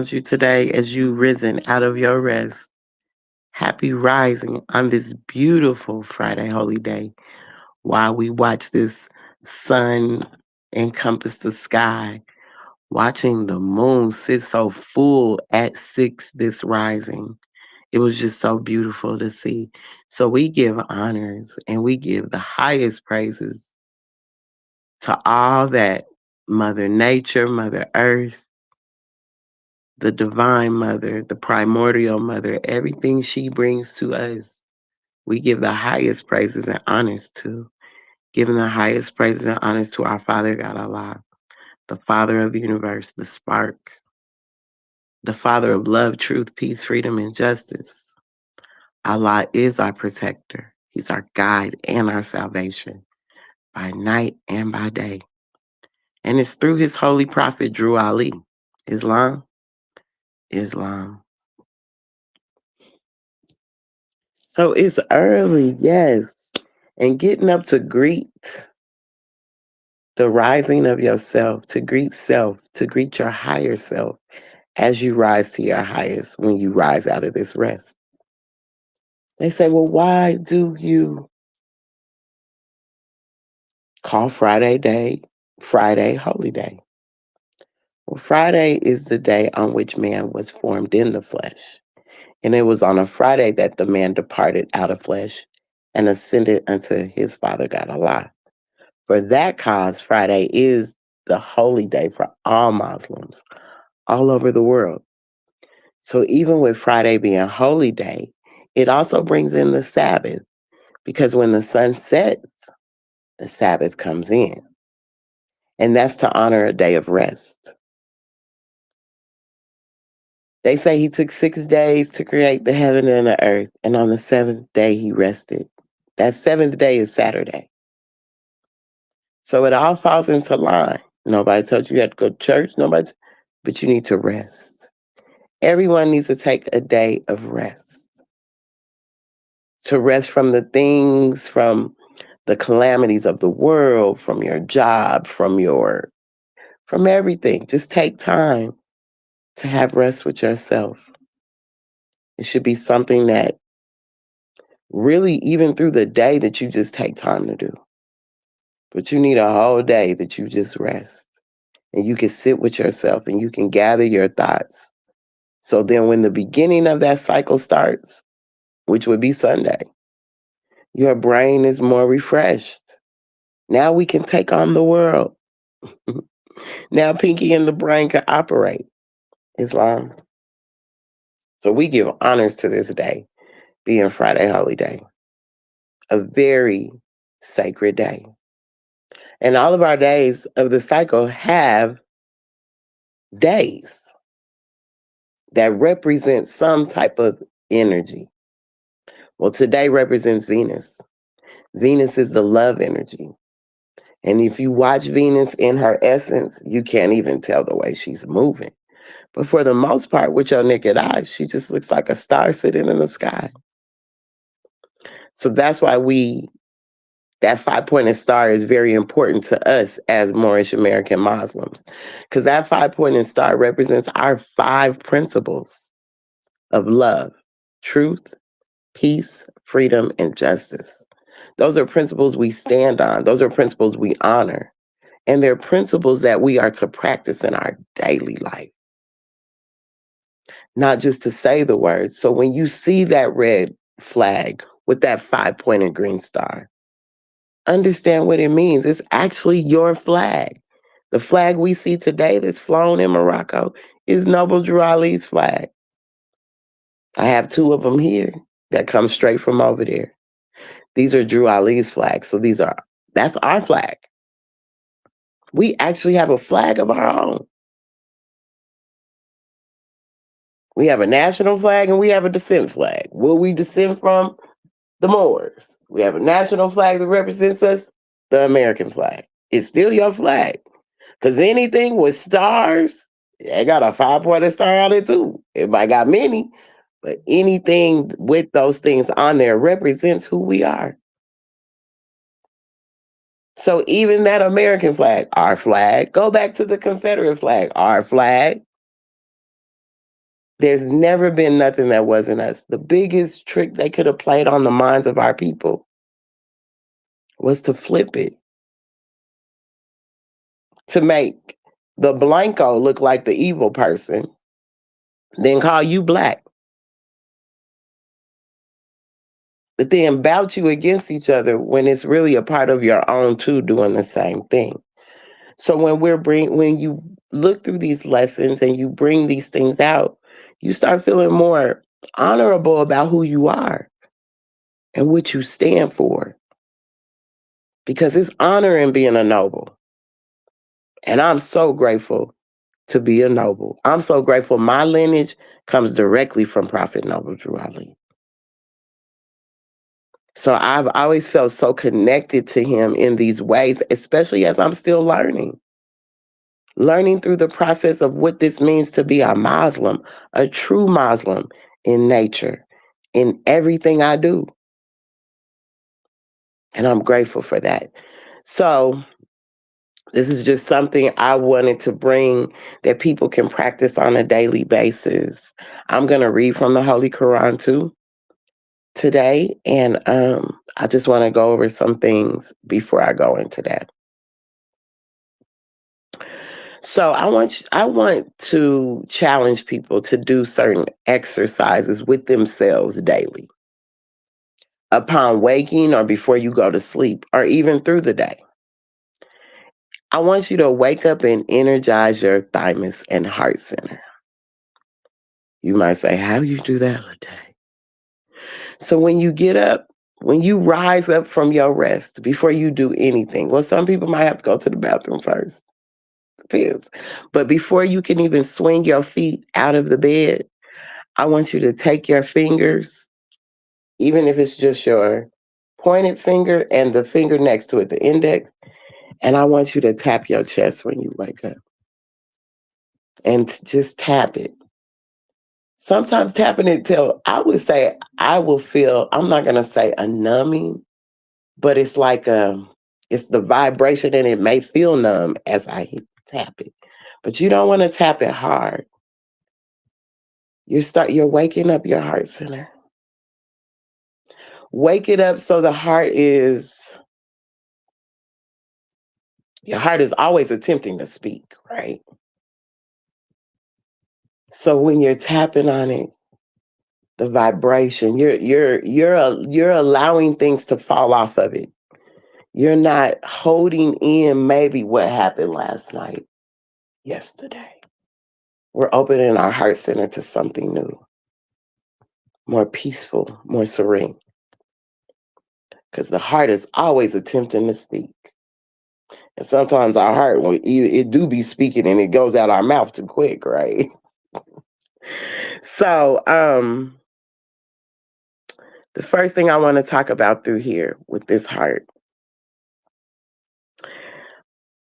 you today as you risen out of your rest. Happy rising on this beautiful Friday holy day while we watch this sun encompass the sky, watching the moon sit so full at 6 this rising. It was just so beautiful to see. So we give honors and we give the highest praises to all that Mother Nature, Mother Earth, the divine mother, the primordial mother, everything she brings to us, we give the highest praises and honors to. Giving the highest praises and honors to our Father God Allah, the Father of the universe, the spark, the Father of love, truth, peace, freedom, and justice. Allah is our protector. He's our guide and our salvation by night and by day. And it's through his holy prophet, Drew Ali. Islam, Islam. So it's early, yes. And getting up to greet the rising of yourself, to greet self, to greet your higher self as you rise to your highest when you rise out of this rest. They say, well, why do you call Friday day Friday holy day? Well, Friday is the day on which man was formed in the flesh. And it was on a Friday that the man departed out of flesh and ascended unto his Father God Allah. For that cause, Friday is the holy day for all Muslims all over the world. So even with Friday being holy day, it also brings in the Sabbath because when the sun sets, the Sabbath comes in. And that's to honor a day of rest. They say he took 6 days to create the heaven and the earth, and on the seventh day he rested. That seventh day is Saturday. So it all falls into line. Nobody told you had to go to church, but you need to rest. Everyone needs to take a day of rest. To rest from the things, from the calamities of the world, from your job, from everything. Just take time to have rest with yourself. It should be something that really, even through the day, that you just take time to do. But you need a whole day that you just rest and you can sit with yourself and you can gather your thoughts. So then, when the beginning of that cycle starts, which would be Sunday, your brain is more refreshed. Now we can take on the world. Now Pinky and the brain can operate. Islam. So we give honors to this day, being Friday Holy Day, a very sacred day. And all of our days of the cycle have days that represent some type of energy. Well, today represents Venus. Venus is the love energy. And if you watch Venus in her essence, you can't even tell the way she's moving. But for the most part, with your naked eye, she just looks like a star sitting in the sky. So that's why that five-pointed star is very important to us as Moorish American Muslims, because that five-pointed star represents our five principles of love, truth, peace, freedom, and justice. Those are principles we stand on. Those are principles we honor. And they're principles that we are to practice in our daily life, not just to say the words. So when you see that red flag with that five-pointed green star, understand what it means. It's actually your flag. The flag we see today that's flown in Morocco is Noble Drew Ali's flag. I have two of them here that come straight from over there. These are Drew Ali's flags. So that's our flag. We actually have a flag of our own. We have a national flag and we have a descent flag. Will we descend from? The Moors. We have a national flag that represents us, the American flag. It's still your flag. Because anything with stars, it got a five-pointed star on it too. It might got many, but anything with those things on there represents who we are. So even that American flag, our flag, go back to the Confederate flag, our flag. There's never been nothing that wasn't us. The biggest trick they could have played on the minds of our people was to flip it, to make the Blanco look like the evil person, then call you black, but then bout you against each other when it's really a part of your own too doing the same thing. So when you look through these lessons and you bring these things out, you start feeling more honorable about who you are and what you stand for. Because it's honor in being a noble. And I'm so grateful to be a noble. I'm so grateful my lineage comes directly from Prophet Noble Drew Ali. So I've always felt so connected to him in these ways, especially as I'm still learning through the process of what this means to be a Muslim, a true Muslim in nature, in everything I do. And I'm grateful for that. So this is just something I wanted to bring that people can practice on a daily basis. I'm going to read from the Holy Quran too today, and I just want to go over some things before I go into that. So I want to challenge people to do certain exercises with themselves daily. Upon waking or before you go to sleep or even through the day. I want you to wake up and energize your thymus and heart center. You might say, how you do that a day? So when you get up, when you rise up from your rest before you do anything, well, some people might have to go to the bathroom first. Depends. But before you can even swing your feet out of the bed, I want you to take your fingers, even if it's just your pointed finger and the finger next to it, the index, and I want you to tap your chest when you wake up. And just tap it. Sometimes tapping it till I would say I will feel, I'm not gonna say a numbing, but it's like it's the vibration and it may feel numb as I tap it. But you don't want to tap it hard. You're waking up your heart center. Wake it up so your heart is always attempting to speak, right? So when you're tapping on it, the vibration, you're allowing things to fall off of it. You're not holding in maybe what happened last night, yesterday. We're opening our heart center to something new, more peaceful, more serene. Because the heart is always attempting to speak. And sometimes our heart, it do be speaking and it goes out our mouth too quick, right? So, the first thing I want to talk about through here with this heart,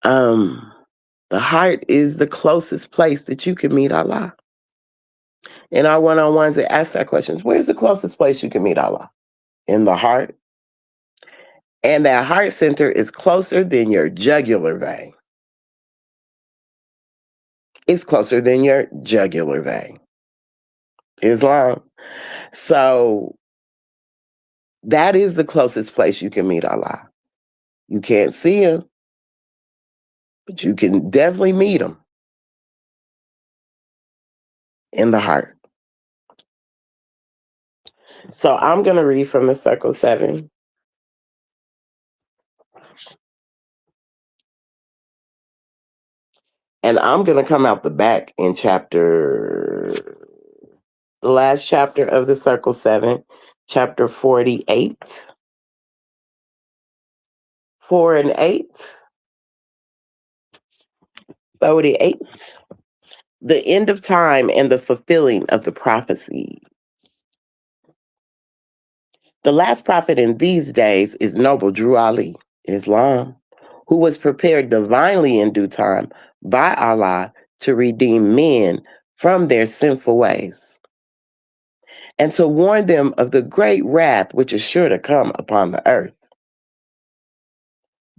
um, the heart is the closest place that you can meet Allah. In our one-on-ones, they ask that question: where's the closest place you can meet Allah? In the heart. And that heart center is closer than your jugular vein. It's closer than your jugular vein. Islam. So that is the closest place you can meet Allah. You can't see him, but you can definitely meet him in the heart. So I'm going to read from the Circle 7. And I'm going to come out the back in the last chapter of the Circle 7, chapter 48. 4 and 8. 48. The end of time and the fulfilling of the prophecy. The last prophet in these days is Noble Drew Ali, Islam, who was prepared divinely in due time by Allah to redeem men from their sinful ways and to warn them of the great wrath which is sure to come upon the earth.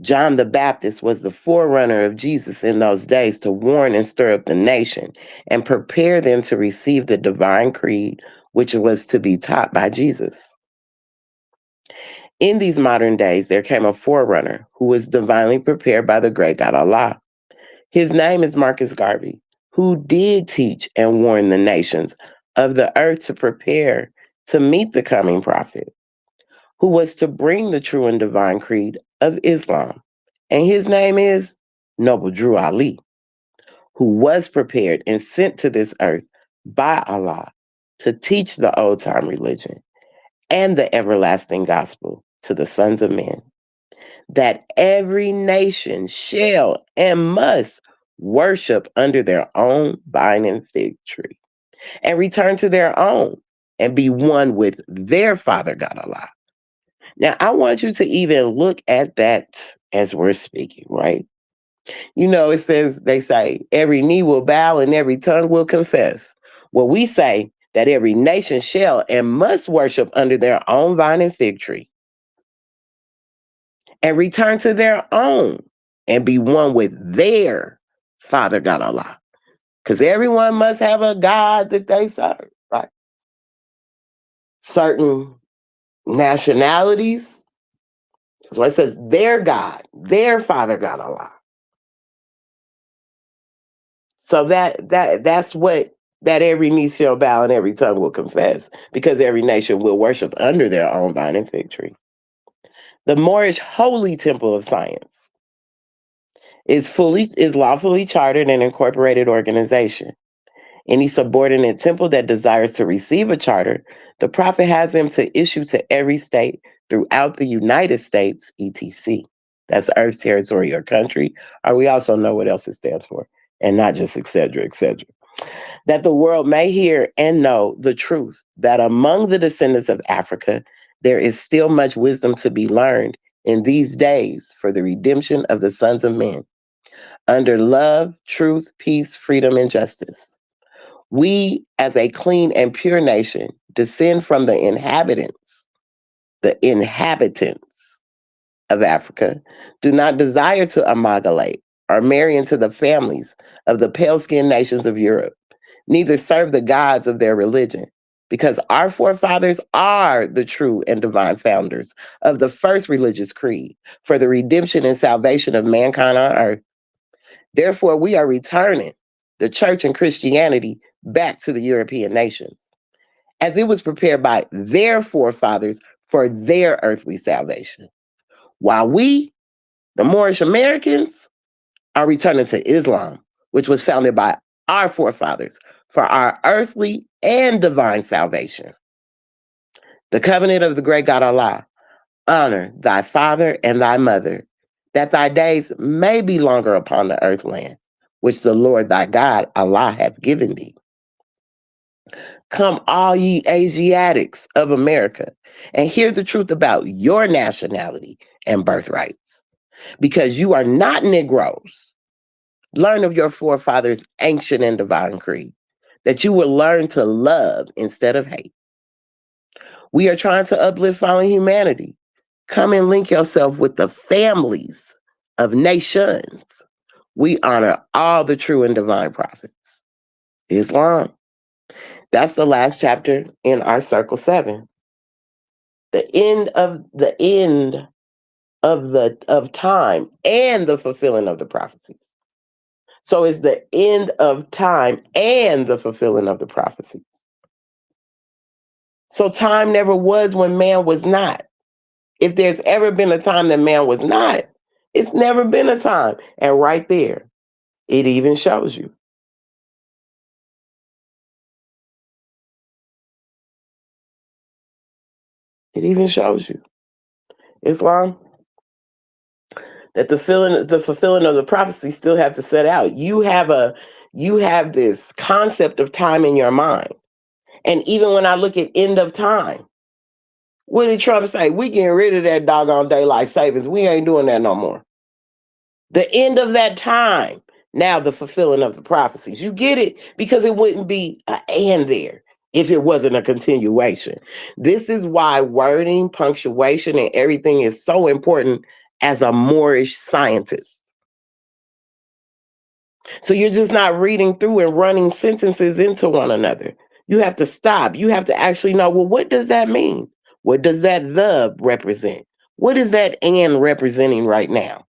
John the Baptist was the forerunner of Jesus in those days to warn and stir up the nation and prepare them to receive the divine creed, which was to be taught by Jesus. In these modern days, there came a forerunner who was divinely prepared by the great God Allah. His name is Marcus Garvey, who did teach and warn the nations of the earth to prepare to meet the coming prophet, who was to bring the true and divine creed of Islam. And his name is Noble Drew Ali, who was prepared and sent to this earth by Allah to teach the old time religion and the everlasting gospel to the sons of men, that every nation shall and must worship under their own vine and fig tree and return to their own and be one with their Father God Allah. Now, I want you to even look at that as we're speaking, right? You know, it says, they say, every knee will bow and every tongue will confess. Well, we say that every nation shall and must worship under their own vine and fig tree and return to their own and be one with their Father God Allah. Because everyone must have a God that they serve, right? Certain nationalities, so it says their God, their Father God Allah. So that's what that every knee shall bow and every tongue will confess, because every nation will worship under their own vine and fig tree. The Moorish Holy Temple of Science is lawfully chartered and incorporated organization. Any subordinate temple that desires to receive a charter, the Prophet has them to issue to every state throughout the United States, etc. That's Earth, territory, or country, or we also know what else it stands for, and not just etc., etc. That the world may hear and know the truth that among the descendants of Africa, there is still much wisdom to be learned in these days for the redemption of the sons of men, under love, truth, peace, freedom, and justice. We, as a clean and pure nation, descend from the inhabitants of Africa, do not desire to amalgamate or marry into the families of the pale-skinned nations of Europe, neither serve the gods of their religion, because our forefathers are the true and divine founders of the first religious creed for the redemption and salvation of mankind on earth. Therefore, we are returning the church and Christianity back to the European nations, as it was prepared by their forefathers for their earthly salvation. While we, the Moorish Americans, are returning to Islam, which was founded by our forefathers for our earthly and divine salvation. The covenant of the great God Allah: honor thy father and thy mother, that thy days may be longer upon the earth land, which the Lord thy God Allah hath given thee. Come, all ye Asiatics of America, and hear the truth about your nationality and birthrights, because you are not Negroes. Learn of your forefathers' ancient and divine creed, that you will learn to love instead of hate. We are trying to uplift fallen humanity. Come and link yourself with the families of nations. We honor all the true and divine prophets. Islam. That's the last chapter in our Circle 7. The end of time and the fulfilling of the prophecies. So it's the end of time and the fulfilling of the prophecies. So time never was when man was not. If there's ever been a time that man was not, it's never been a time. And right there, it even shows you. It even shows you. Islam, that the fulfilling of the prophecy still have to set out. You have this concept of time in your mind. And even when I look at end of time, what did Trump say? We getting rid of that doggone daylight savings. We ain't doing that no more. The end of that time. Now the fulfilling of the prophecies. You get it? Because it wouldn't be an and there if it wasn't a continuation. This is why wording, punctuation, and everything is so important as a Moorish scientist. So you're just not reading through and running sentences into one another. You have to stop. You have to actually know, well, what does that mean? What does that the represent? What is that and representing right now?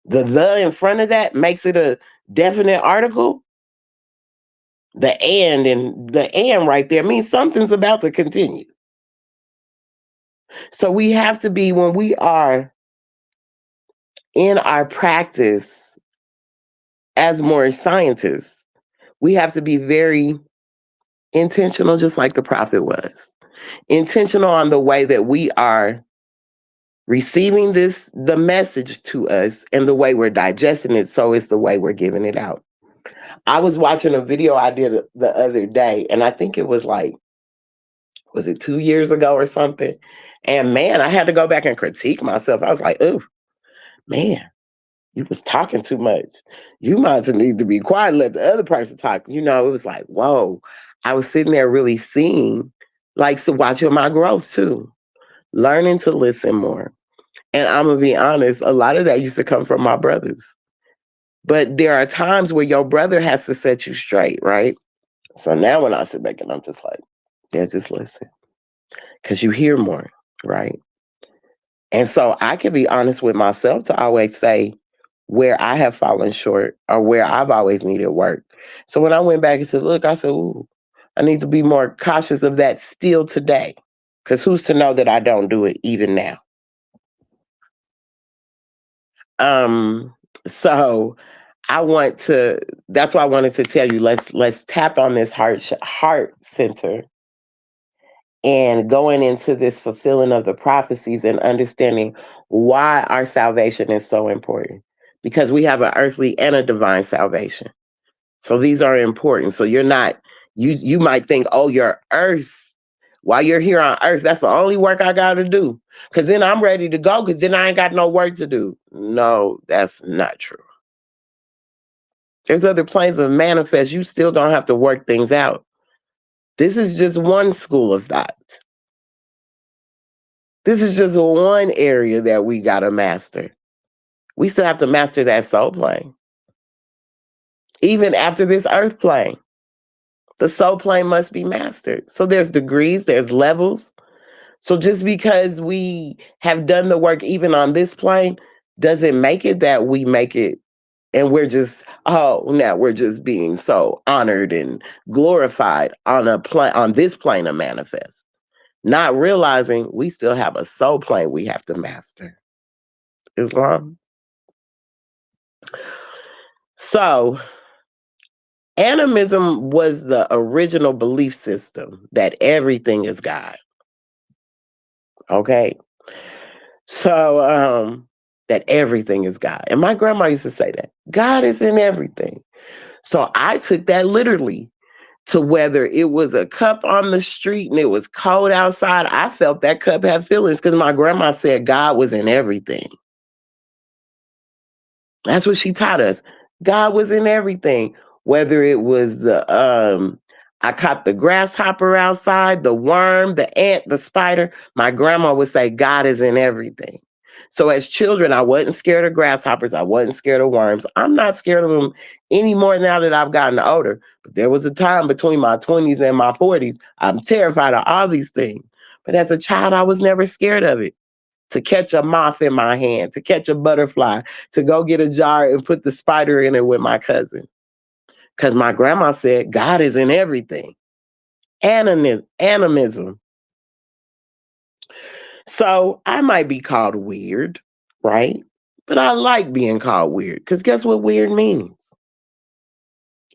The in front of that makes it a definite article. The and right there means something's about to continue. So we have to be, when we are in our practice as more scientists, we have to be very intentional, just like the prophet was. Intentional on the way that we are receiving the message to us, and the way we're digesting it, so it's the way we're giving it out. I was watching a video I did the other day, and I think it was like, was it 2 years ago or something? And man, I had to go back and critique myself. I was like, oh man, you was talking too much. You might need to be quiet and let the other person talk. It was like, whoa. I was sitting there really seeing, like, so watching my growth too, learning to listen more. And I'm gonna be honest, a lot of that used to come from my brothers. But there are times where your brother has to set you straight, right? So now when I sit back and I'm just like, yeah, just listen. Because you hear more, right? And so I can be honest with myself to always say where I have fallen short or where I've always needed work. So when I went back and said, look, I said, ooh, I need to be more cautious of that still today. Because who's to know that I don't do it even now? Um, so I want to. That's why I wanted to tell you. Let's tap on this heart center, and going into this fulfilling of the prophecies and understanding why our salvation is so important, because we have an earthly and a divine salvation. So these are important. So you're not, you might think, oh, your earth, while you're here on earth, that's the only work I got to do. Because then I'm ready to go, because then I ain't got no work to do. No, that's not true. There's other planes of manifest. You still don't have to work things out. This is just one school of thought. This is just one area that we got to master. We still have to master that soul plane. Even after this earth plane, the soul plane must be mastered. So there's degrees, there's levels. So just because we have done the work even on this plane doesn't make it that we make it and we're just, oh, now we're just being so honored and glorified on this plane of manifest, not realizing we still have a soul plane we have to master. Islam. So animism was the original belief system that everything is God. Okay. So that everything is God. And my grandma used to say that. God is in everything. So I took that literally, to whether it was a cup on the street and it was cold outside, I felt that cup had feelings because my grandma said God was in everything. That's what she taught us. God was in everything. Whether it was I caught the grasshopper outside, the worm, the ant, the spider, my grandma would say, God is in everything. So as children, I wasn't scared of grasshoppers. I wasn't scared of worms. I'm not scared of them anymore now that I've gotten older. But there was a time between my 20s and my 40s, I'm terrified of all these things. But as a child, I was never scared of it. To catch a moth in my hand, to catch a butterfly, to go get a jar and put the spider in it with my cousin. Because my grandma said, God is in everything. Animism. So I might be called weird, right? But I like being called weird because guess what weird means?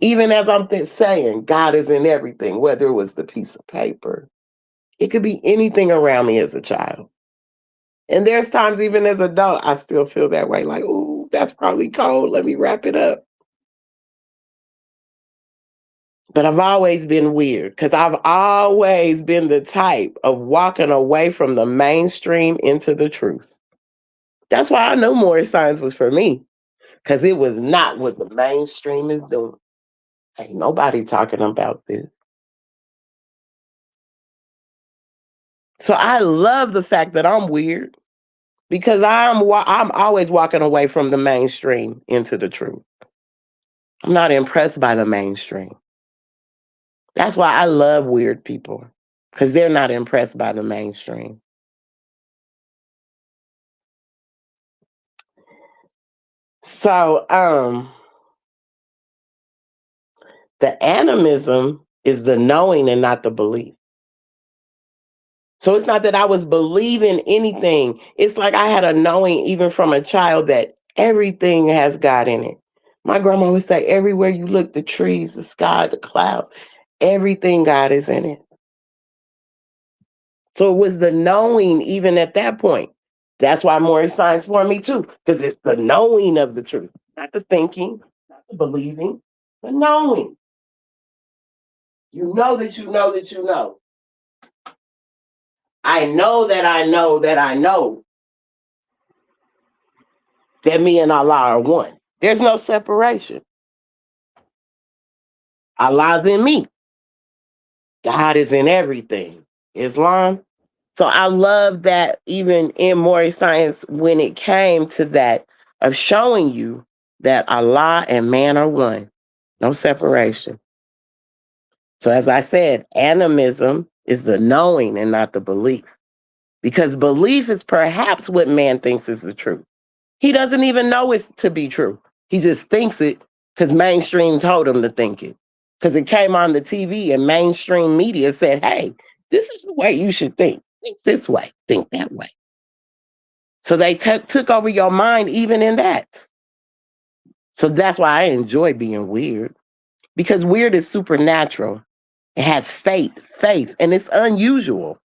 Even as I'm saying, God is in everything, whether it was the piece of paper, it could be anything around me as a child. And there's times, even as an adult, I still feel that way. Like, ooh, that's probably cold. Let me wrap it up. But I've always been weird because I've always been the type of walking away from the mainstream into the truth. That's why I know more science was for me, because it was not what the mainstream is doing. Ain't nobody talking about this. So I love the fact that I'm weird. because I'm always walking away from the mainstream into the truth. I'm not impressed by the mainstream. That's why I love weird people, because they're not impressed by the mainstream. So, the animism is the knowing and not the belief. So it's not that I was believing anything. It's like I had a knowing even from a child that everything has God in it. My grandma would say, everywhere you look, the trees, the sky, the clouds, everything God is in it. So it was the knowing even at that point. That's why more science for me too, because it's the knowing of the truth, not the thinking, not the believing, the knowing. You know that you know that you know. I know that I know that I know that me and Allah are one. There's no separation. Allah's in me. God is in everything. Islam. So I love that even in more science, when it came to that of showing you that Allah and man are one, no separation. So as I said, animism is the knowing and not the belief. Because belief is perhaps what man thinks is the truth. He doesn't even know it's to be true. He just thinks it because mainstream told him to think it. Because it came on the TV and mainstream media said, hey, this is the way you should think. Think this way, think that way. So they took over your mind even in that. So that's why I enjoy being weird, because weird is supernatural. It has faith, and it's unusual.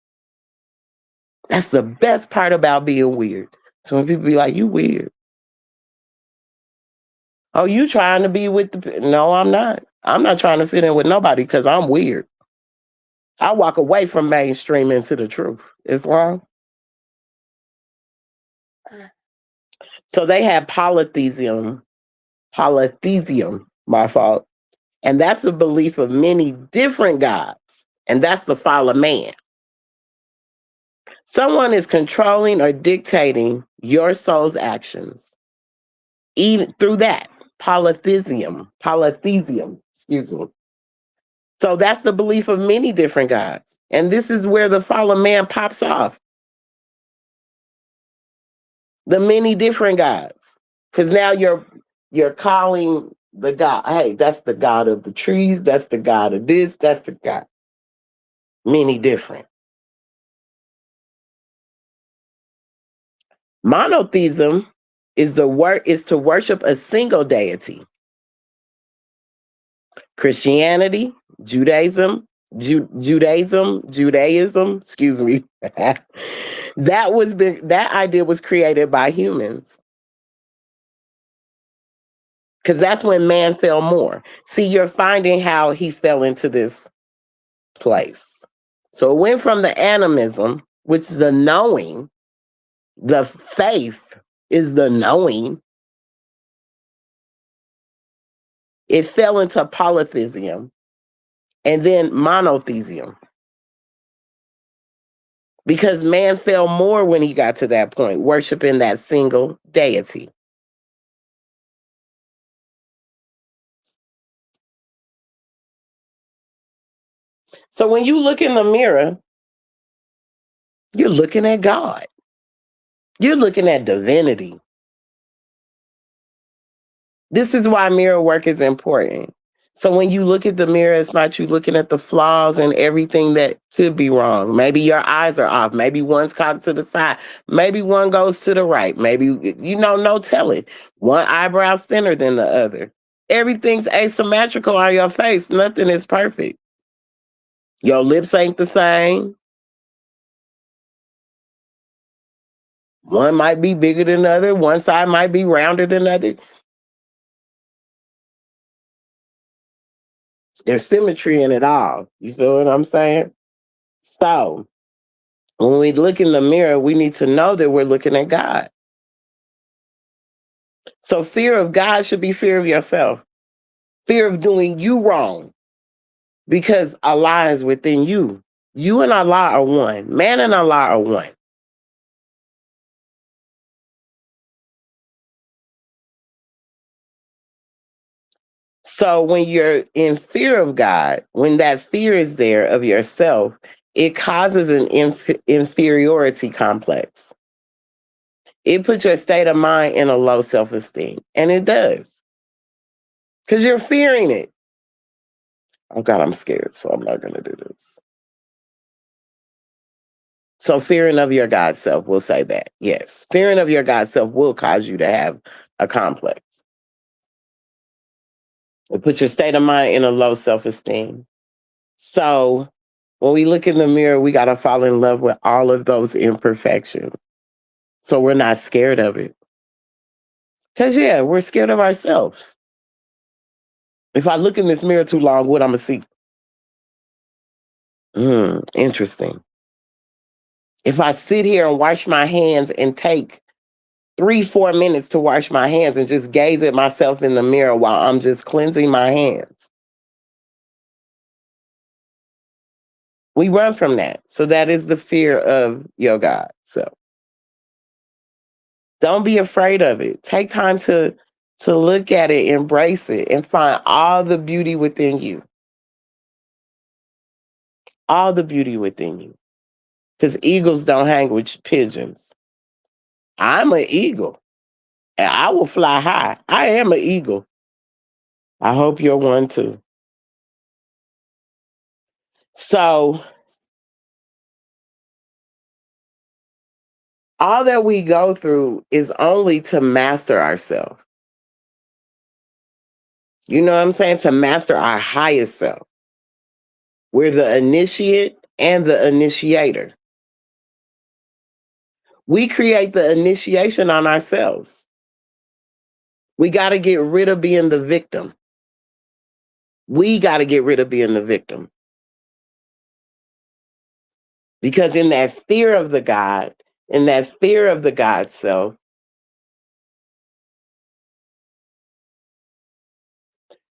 That's the best part about being weird. So when people be like, you weird. Oh, you trying to be with the no, I'm not. I'm not trying to fit in with nobody because I'm weird. I walk away from mainstream into the truth. Islam. So they had polytheism, my fault. And that's a belief of many different gods. And that's the fall of man. Someone is controlling or dictating your soul's actions, even through that polytheism, excuse me. So that's the belief of many different gods. And this is where the fall of man pops off. The many different gods. Because now you're calling the God, hey, that's the God of the trees, that's the God of this, that's the God. Many different. Monotheism is to worship a single deity. Christianity, Judaism, excuse me. That idea was created by humans. Because that's when man fell more. See, you're finding how he fell into this place. So it went from the animism, which is the knowing, the faith is the knowing. It fell into polytheism and then monotheism. Because man fell more when he got to that point, worshiping that single deity. So when you look in the mirror, you're looking at God. You're looking at divinity. This is why mirror work is important. So when you look at the mirror, it's not you looking at the flaws and everything that could be wrong. Maybe your eyes are off. Maybe one's cocked to the side. Maybe one goes to the right. Maybe, no telling. One eyebrow's thinner than the other. Everything's asymmetrical on your face. Nothing is perfect. Your lips ain't the same. One might be bigger than the other. One side might be rounder than the other. There's symmetry in it all. You feel what I'm saying? So when we look in the mirror, we need to know that we're looking at God. So fear of God should be fear of yourself, fear of doing you wrong, because Allah is within you. You and Allah are one. Man and Allah are one. So when you're in fear of God, when that fear is there of yourself, it causes an inferiority complex. It puts your state of mind in a low self esteem, and it does because you're fearing it. Oh God, I'm scared, so I'm not going to do this. So, fearing of your God self, we'll say that. Yes, fearing of your God self will cause you to have a complex. It puts your state of mind in a low self esteem. So, when we look in the mirror, we got to fall in love with all of those imperfections. So, we're not scared of it. Because, yeah, we're scared of ourselves. If I look in this mirror too long, what I'm going to see? Interesting. If I sit here and wash my hands and take 3, 4 minutes to wash my hands and just gaze at myself in the mirror while I'm just cleansing my hands, we run from that. So that is the fear of your God. So don't be afraid of it. Take time to look at it, embrace it, and find all the beauty within you. All the beauty within you. Because eagles don't hang with pigeons. I'm an eagle. And I will fly high. I am an eagle. I hope you're one too. So all that we go through is only to master ourselves. You know what I'm saying? To master our highest self. We're the initiate and the initiator. We create the initiation on ourselves. We got to get rid of being the victim. We got to get rid of being the victim. Because in that fear of the God, in that fear of the God self,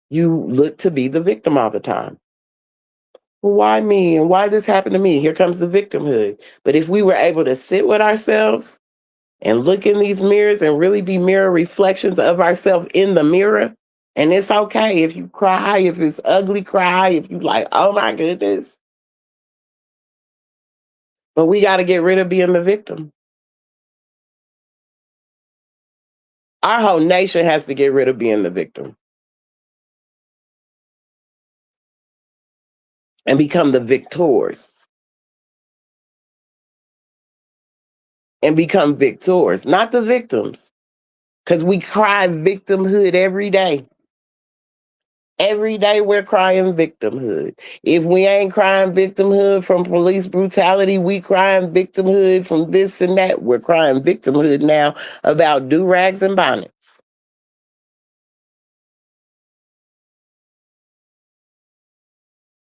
you look to be the victim all the time. Well, why me? And why this happened to me? Here comes the victimhood. But if we were able to sit with ourselves and look in these mirrors and really be mirror reflections of ourselves in the mirror, and it's okay if you cry, if it's ugly, cry, if you like, oh my goodness. But we got to get rid of being the victim. Our whole nation has to get rid of being the victim and become the victors and become victors, not the victims. Because we cry victimhood every day. Every day we're crying victimhood. If we ain't crying victimhood from police brutality, we crying victimhood from this and that. We're crying victimhood now about do-rags and bonnets.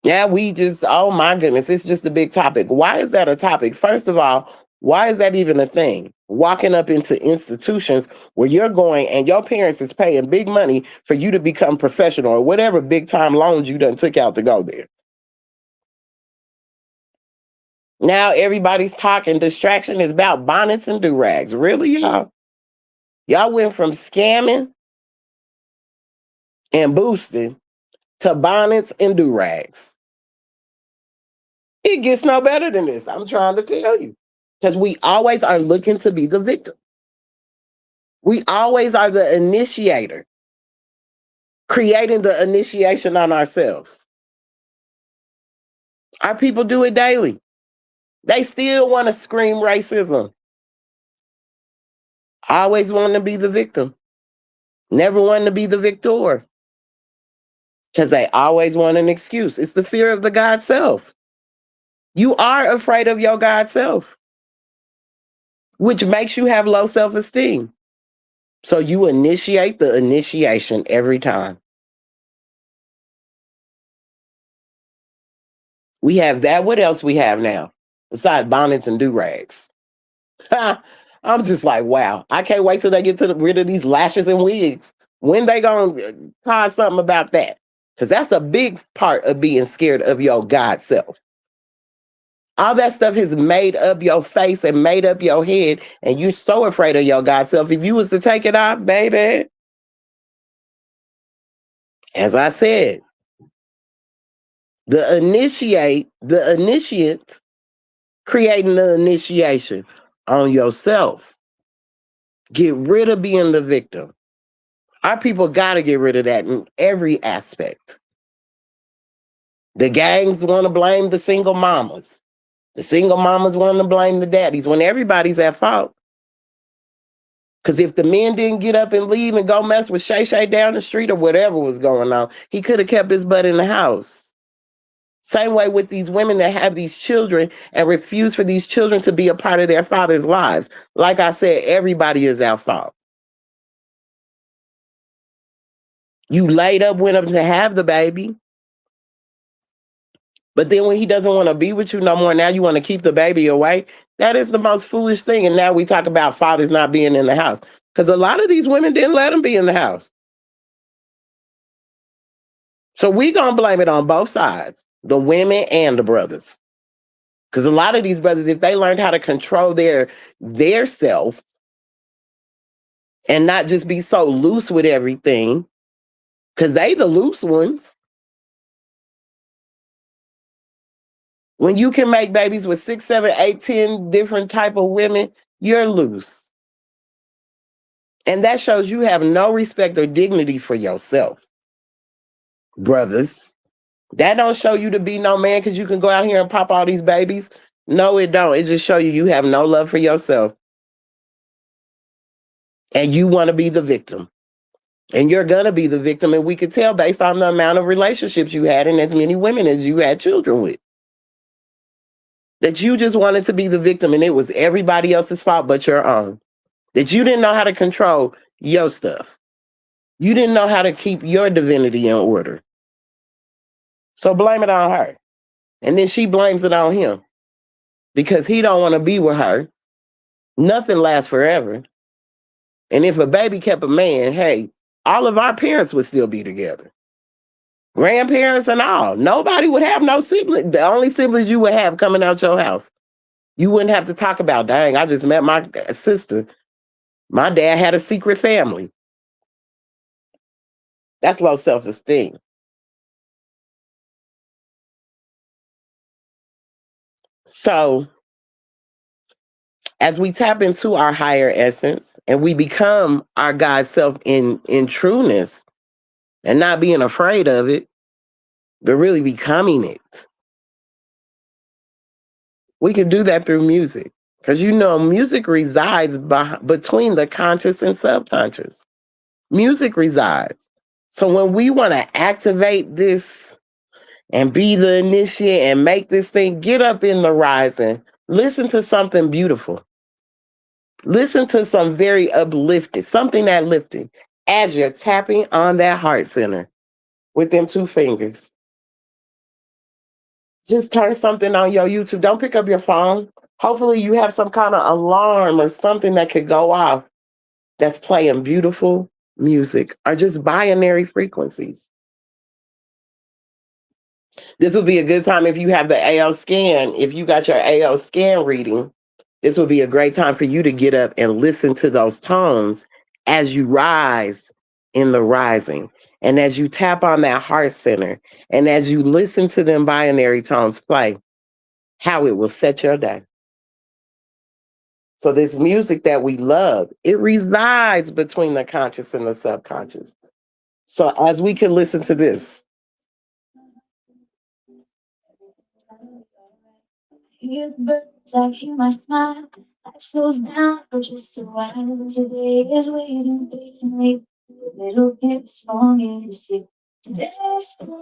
Yeah, we just, oh my goodness, it's just a big topic. Why is that a topic? First of all, why is that even a thing? Walking up into institutions where you're going and your parents is paying big money for you to become professional or whatever big time loans you done took out to go there. Now everybody's talking distraction is about bonnets and do-rags. Really, y'all? Y'all went from scamming and boosting to bonnets and do-rags. It gets no better than this. I'm trying to tell you. Because we always are looking to be the victim. We always are the initiator, creating the initiation on ourselves. Our people do it daily. They still want to scream racism. Always wanting to be the victim. Never wanting to be the victor. Because they always want an excuse. It's the fear of the God self. You are afraid of your God self, which makes you have low self esteem. So you initiate the initiation every time. We have that. What else we have now? Besides bonnets and do-rags. I'm just like, wow. I can't wait till they get rid of these lashes and wigs. When they gonna cause something about that? Because that's a big part of being scared of your God self. All that stuff has made up your face and made up your head, and you're so afraid of your God self. If you was to take it off, baby, As I said, the initiate creating the initiation on yourself. Get rid of being the victim. Our people got to get rid of that in every aspect. The gangs want to blame the single mamas. The single mamas want to blame the daddies when everybody's at fault. Because if the men didn't get up and leave and go mess with Shay Shay down the street or whatever was going on, he could have kept his butt in the house. Same way with these women that have these children and refuse for these children to be a part of their father's lives. Like I said, everybody is at fault. You laid up with him to have the baby. But then when he doesn't want to be with you no more, now you want to keep the baby away. That is the most foolish thing. And now we talk about fathers not being in the house. Because a lot of these women didn't let them be in the house. So we gonna blame it on both sides, the women and the brothers. Because a lot of these brothers, if they learned how to control their self and not just be so loose with everything, because they the loose ones. When you can make babies with 6, 7, 8, 10 different type of women, you're loose. And that shows you have no respect or dignity for yourself. Brothers, that don't show you to be no man because you can go out here and pop all these babies. No, it don't. It just show you have no love for yourself. And you want to be the victim. And you're going to be the victim. And we could tell based on the amount of relationships you had and as many women as you had children with. That you just wanted to be the victim and it was everybody else's fault but your own. That you didn't know how to control your stuff. You didn't know how to keep your divinity in order. So blame it on her. And then she blames it on him. Because he don't want to be with her. Nothing lasts forever. And if a baby kept a man, hey, all of our parents would still be together. Grandparents and all. Nobody would have no siblings. The only siblings you would have coming out your house. You wouldn't have to talk about, dang, I just met my sister. My dad had a secret family. That's low self-esteem. So as we tap into our higher essence and we become our God self in trueness and not being afraid of it, but really becoming it. We can do that through music. Because music resides between the conscious and subconscious. Music resides. So when we want to activate this and be the initiate and make this thing get up in the rising, listen to something beautiful. Listen to some very uplifted, something that lifted as you're tapping on that heart center with them 2 fingers. Just turn something on your YouTube. Don't pick up your phone. Hopefully you have some kind of alarm or something that could go off that's playing beautiful music or just binary frequencies. This would be a good time if you have the AO scan. If you got your AO scan reading, this would be a great time for you to get up and listen to those tones as you rise in the rising. And as you tap on that heart center and as you listen to them binary tones play, how it will set your day. So this music that we love, it resides between the conscious and the subconscious. So as we can listen to this. You birds, I hear my smile. Life slows down for just a while. Today is waiting patiently. Little gifts for me to see. Today's to me.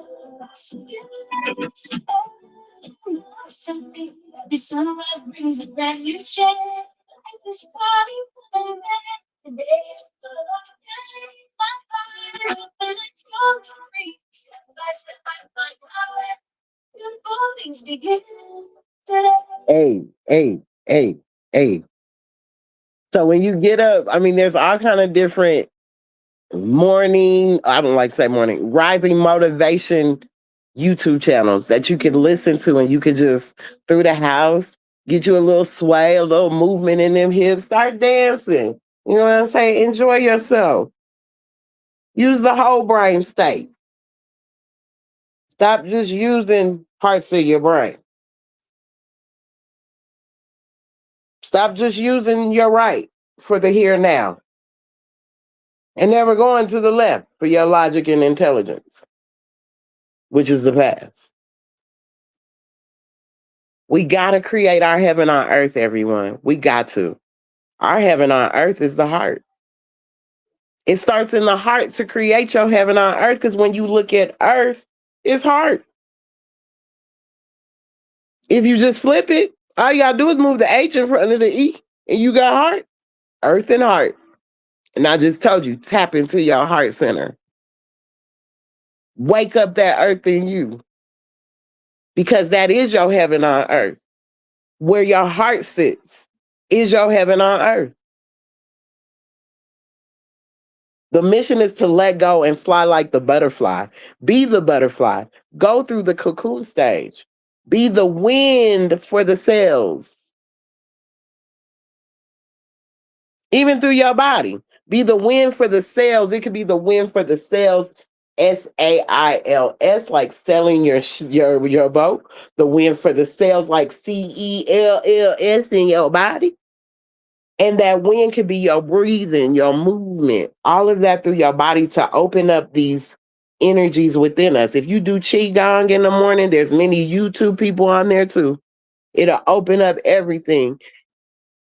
Every sunrise brings a brand new chance. Life is party for a man. Today is the last day. My heart is open, it's yours to reach. Step by step, I find my way. Beautiful things begin today. Hey. So when you get up, I mean, there's all kind of different morning, I don't like to say morning, rising motivation YouTube channels that you can listen to and you can just through the house, get you a little sway, a little movement in them hips, start dancing. You know what I'm saying? Enjoy yourself. Use the whole brain state. Stop just using parts of your brain. Stop just using your right for the here and now and never going to the left for your logic and intelligence, which is the past. We got to create our heaven on earth, everyone. We got to. Our heaven on earth is the heart. It starts in the heart to create your heaven on earth because when you look at earth, it's heart. If you just flip it, all you gotta do is move the H in front of the E and you got heart, earth and heart. And I just told you, tap into your heart center. Wake up that earth in you because that is your heaven on earth. Where your heart sits is your heaven on earth. The mission is to let go and fly like the butterfly. Be the butterfly. Go through the cocoon stage. Be the wind for the sails. Even through your body. Be the wind for the sails. It could be the wind for the sails, SAILS, like sailing your boat. The wind for the sails, like CELLS in your body. And that wind could be your breathing, your movement, all of that through your body to open up these energies within us. If you do Qigong in the morning, there's many YouTube people on there too. It'll open up everything.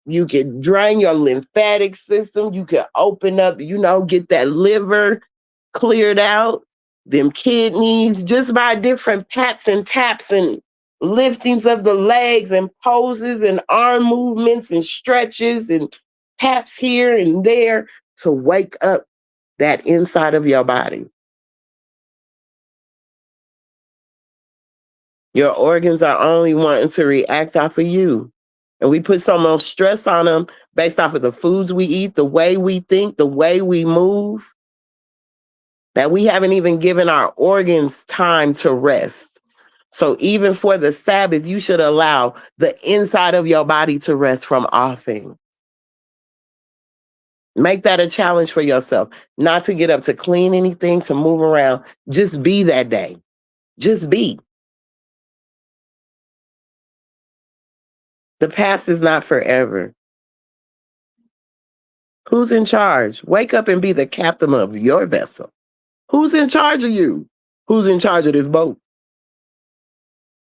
You can drain your lymphatic system. You can open up, get that liver cleared out, them kidneys, just by different pats and taps and liftings of the legs and poses and arm movements and stretches and taps here and there to wake up that inside of your body. Your organs are only wanting to react off of you. And we put so much stress on them based off of the foods we eat, the way we think, the way we move, that we haven't even given our organs time to rest. So even for the Sabbath, you should allow the inside of your body to rest from all things. Make that a challenge for yourself, not to get up to clean anything, to move around. Just be that day. Just be. The past is not forever. Who's in charge? Wake up and be the captain of your vessel. Who's in charge of you? Who's in charge of this boat?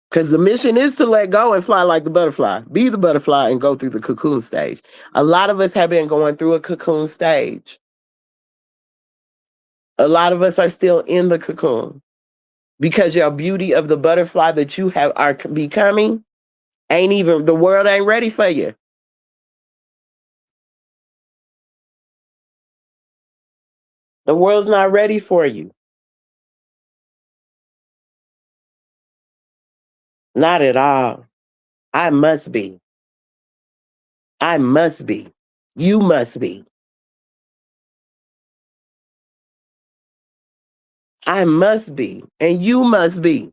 Because the mission is to let go and fly like the butterfly. Be the butterfly and go through the cocoon stage. A lot of us have been going through a cocoon stage. A lot of us are still in the cocoon because your beauty of the butterfly that you are becoming the world ain't ready for you. The world's not ready for you. Not at all. I must be. I must be. You must be. I must be. And you must be.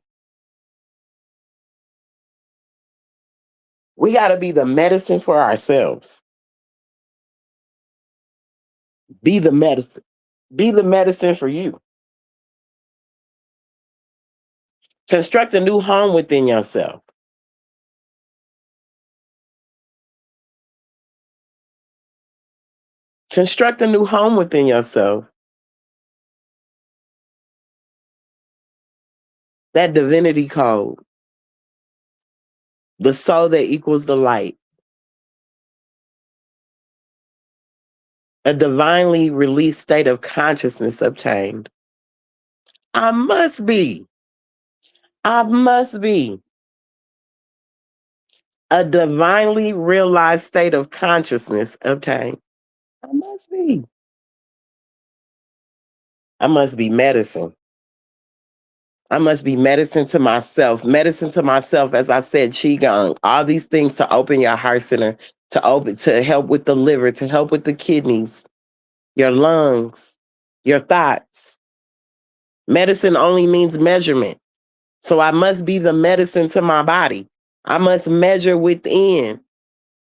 We got to be the medicine for ourselves. Be the medicine. Be the medicine for you. Construct a new home within yourself. Construct a new home within yourself. That divinity code. The soul that equals the light. A divinely released state of consciousness obtained. I must be. I must be. A divinely realized state of consciousness obtained. I must be. I must be medicine. I must be medicine to myself. Medicine to myself, as I said, Qigong, all these things to open your heart center, to help with the liver, to help with the kidneys, your lungs, your thoughts. Medicine only means measurement. So I must be the medicine to my body. I must measure within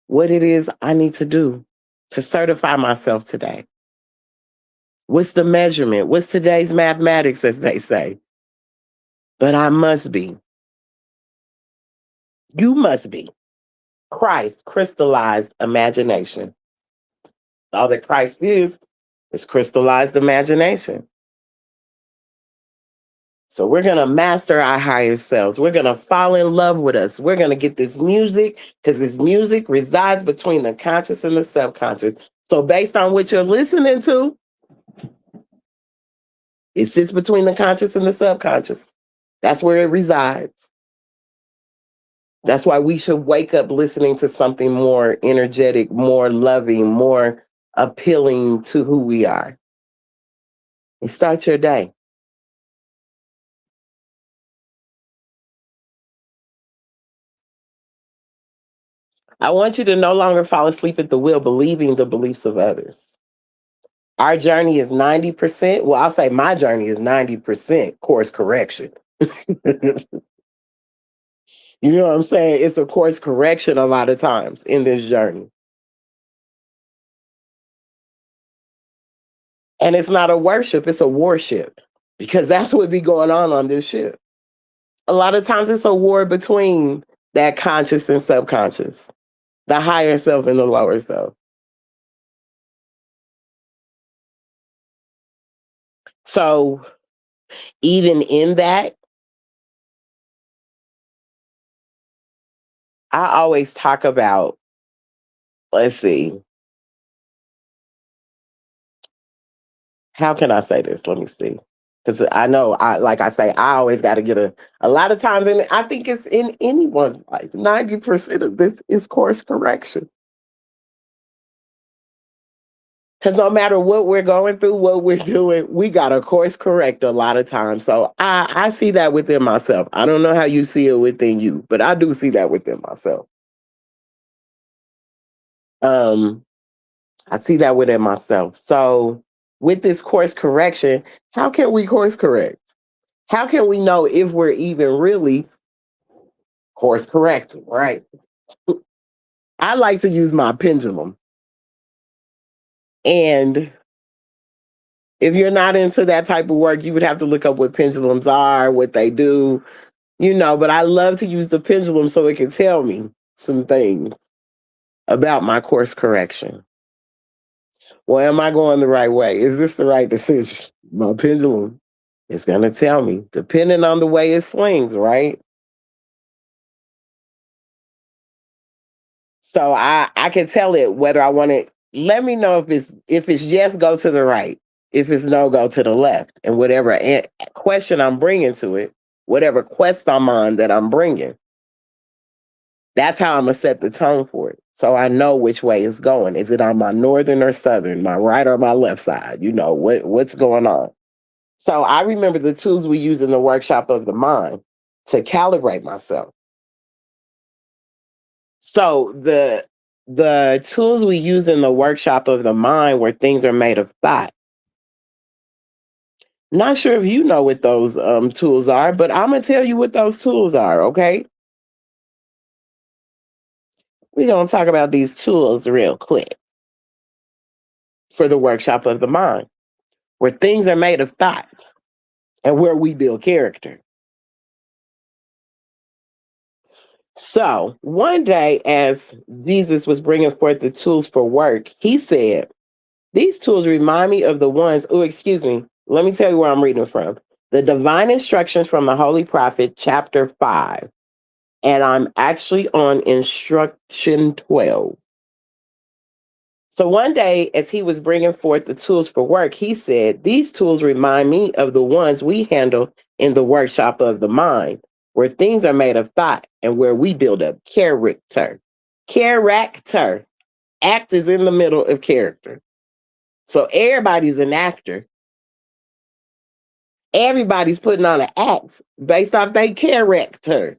what it is I need to do to certify myself today. What's the measurement? What's today's mathematics, as they say? But I must be, you must be Christ crystallized imagination. All that Christ is crystallized imagination. So we're going to master our higher selves. We're going to fall in love with us. We're going to get this music because this music resides between the conscious and the subconscious. So based on what you're listening to, it sits between the conscious and the subconscious. That's where it resides. That's why we should wake up listening to something more energetic, more loving, more appealing to who we are. And start your day. I want you to no longer fall asleep at the wheel believing the beliefs of others. Our journey is 90%. Well, I'll say my journey is 90% course correction. You know what I'm saying? It's a course correction a lot of times in this journey. And it's not a worship, it's a worship because that's what be going on this ship. A lot of times it's a war between that conscious and subconscious, the higher self and the lower self. So even in that, I always talk about, let's see, how can I say this? Let me see. Because I know, like I say, I always got to get a lot of times, and I think it's in anyone's life, 90% of this is course correction. Because no matter what we're going through, what we're doing, we got to course correct a lot of times. So I see that within myself. I don't know how you see it within you, but I do see that within myself. Um, I see that within myself. So with this course correction, how can we course correct? How can we know if we're even really course correcting, right? I like to use my pendulum. And if you're not into that type of work, you would have to look up what pendulums are, what they do, but I love to use the pendulum so it can tell me some things about my course correction. Well, am I going the right way? Is this the right decision? My pendulum is going to tell me, depending on the way it swings, right? So I can tell it whether I want to. Let me know if it's yes, go to the right. If it's no, go to the left. And whatever question I'm bringing to it, whatever quest I'm on that I'm bringing, that's how I'm gonna set the tone for it. So I know which way it's going. Is it on my northern or southern, my right or my left side? What's going on. So I remember the tools we use in the workshop of the mind to calibrate myself. So the tools we use in the workshop of the mind where things are made of thought. Not sure if you know what those tools are, but I'm gonna tell you what those tools are, okay? We're gonna talk about these tools real quick for the workshop of the mind, where things are made of thoughts and where we build character. So one day, as Jesus was bringing forth the tools for work, he said, these tools remind me of the ones, oh, excuse me, let me tell you where I'm reading from. The Divine Instructions from the Holy Prophet, chapter 5. And I'm actually on instruction 12. So one day, as he was bringing forth the tools for work, he said, these tools remind me of the ones we handle in the workshop of the mind, where things are made of thought and where we build up character. Character. Act is in the middle of character. So everybody's an actor. Everybody's putting on an act based off their character.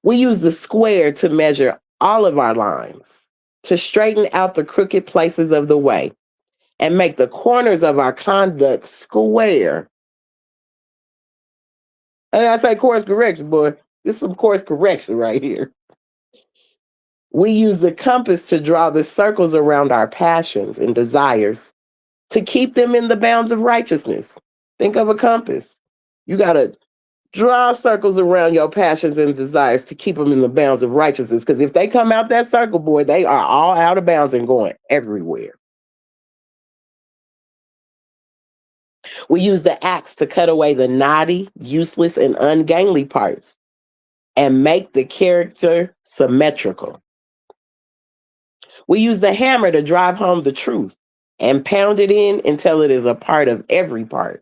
We use the square to measure all of our lines, to straighten out the crooked places of the way, and make the corners of our conduct square. And I say course correction, boy. This is some course correction right here. We use the compass to draw the circles around our passions and desires to keep them in the bounds of righteousness. Think of a compass. You got to draw circles around your passions and desires to keep them in the bounds of righteousness. Because if they come out that circle, boy, they are all out of bounds and going everywhere. We use the axe to cut away the knotty, useless, and ungainly parts and make the character symmetrical. We use the hammer to drive home the truth and pound it in until it is a part of every part.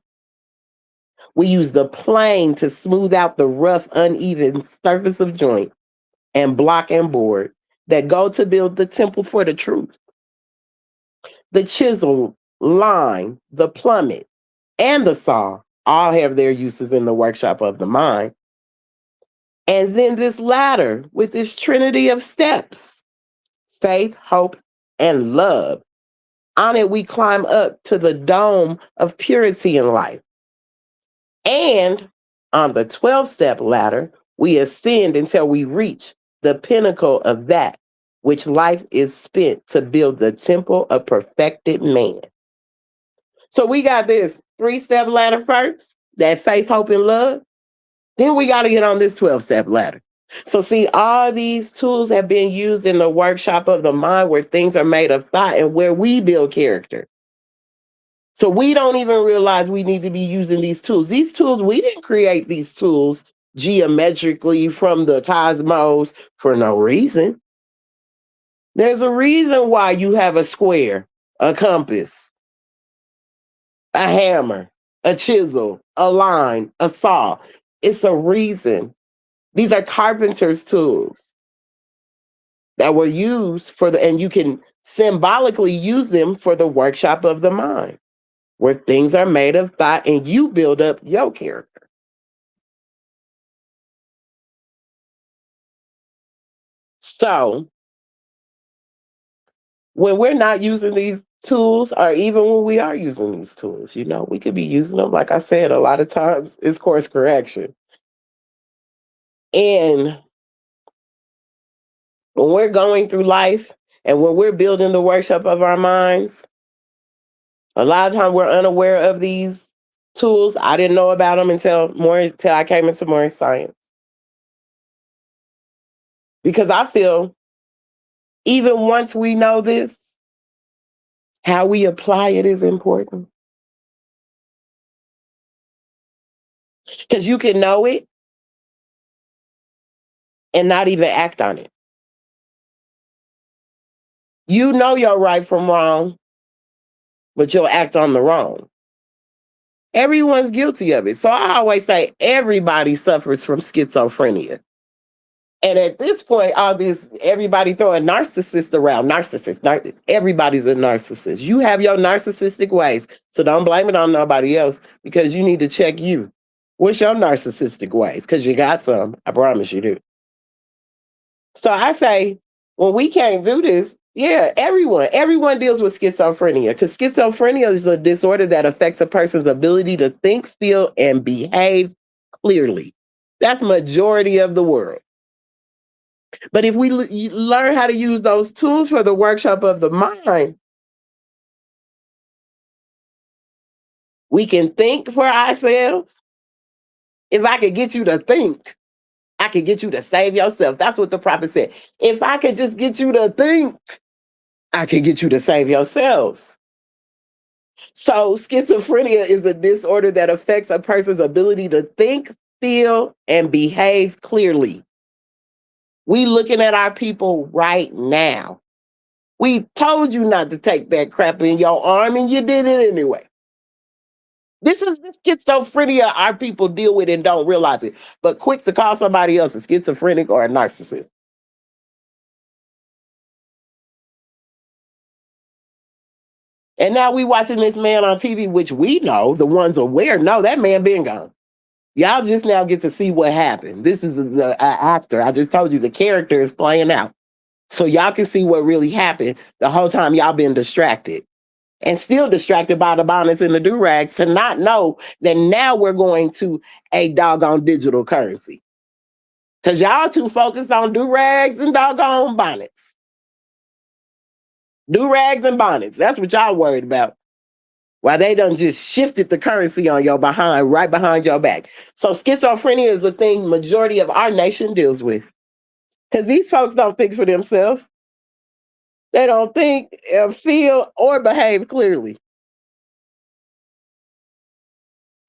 We use the plane to smooth out the rough, uneven surface of joint and block and board that go to build the temple for the truth. The chisel, line, the plummet, and the saw all have their uses in the workshop of the mind. And then this ladder with its trinity of steps: faith, hope, and love. On it, we climb up to the dome of purity in life. And on the 12-step ladder, we ascend until we reach the pinnacle of that which life is spent to build the temple of perfected man. So we got this 3-step ladder first, that faith, hope, and love. Then we got to get on this 12-step ladder. So, see, all these tools have been used in the workshop of the mind where things are made of thought and where we build character. So, we don't even realize we need to be using these tools. These tools, we didn't create these tools geometrically from the cosmos for no reason. There's a reason why you have a square, a compass, a hammer, a chisel, a line, a saw. It's a reason. These are carpenter's tools that were used for and you can symbolically use them for the workshop of the mind, where things are made of thought and you build up your character. So, when we're not using these tools, or even when we are using these tools, we could be using them, like I said, a lot of times it's course correction. And when we're going through life and when we're building the workshop of our minds, a lot of times we're unaware of these tools. I didn't know about them until I came into more science. Because I feel even once we know this, how we apply it is important. Because you can know it and not even act on it. You know your right from wrong, but you'll act on the wrong. Everyone's guilty of it. So I always say everybody suffers from schizophrenia. And at this point, everybody throwing narcissist around. Everybody's a narcissist. You have your narcissistic ways. So don't blame it on nobody else because you need to check you. What's your narcissistic ways? Because you got some. I promise you do. So I say, when we can't do this, yeah, everyone deals with schizophrenia because schizophrenia is a disorder that affects a person's ability to think, feel, and behave clearly. That's majority of the world. But if we learn how to use those tools for the workshop of the mind, we can think for ourselves. If I could get you to think, I could get you to save yourself. That's what the prophet said. If I could just get you to think, I could get you to save yourselves. So schizophrenia is a disorder that affects a person's ability to think, feel, and behave clearly. We looking at our people right now. We told you not to take that crap in your arm and you did it anyway. This is the schizophrenia our people deal with and don't realize it, but quick to call somebody else a schizophrenic or a narcissist. And now we watching this man on TV, which we know, the ones aware, know that man been gone. Y'all just now get to see what happened. This is the actor. I just told you the character is playing out. So y'all can see what really happened the whole time y'all been distracted. And still distracted by the bonnets and the do-rags to not know that now we're going to a doggone digital currency. Because y'all too focused on do-rags and doggone bonnets. Do-rags and bonnets. That's what y'all worried about. While they done just shifted the currency on your behind, right behind your back. So schizophrenia is a thing majority of our nation deals with. Because these folks don't think for themselves. They don't think, feel, or behave clearly.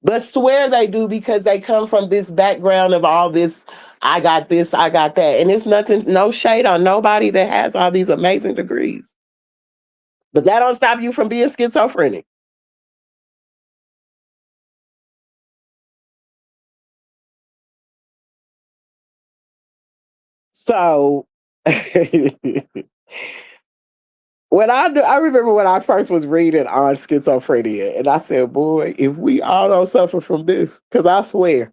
But swear they do because they come from this background of all this. I got this, I got that. And it's nothing, no shade on nobody that has all these amazing degrees. But that don't stop you from being schizophrenic. So I remember when I first was reading on schizophrenia, and I said, boy, if we all don't suffer from this, because I swear,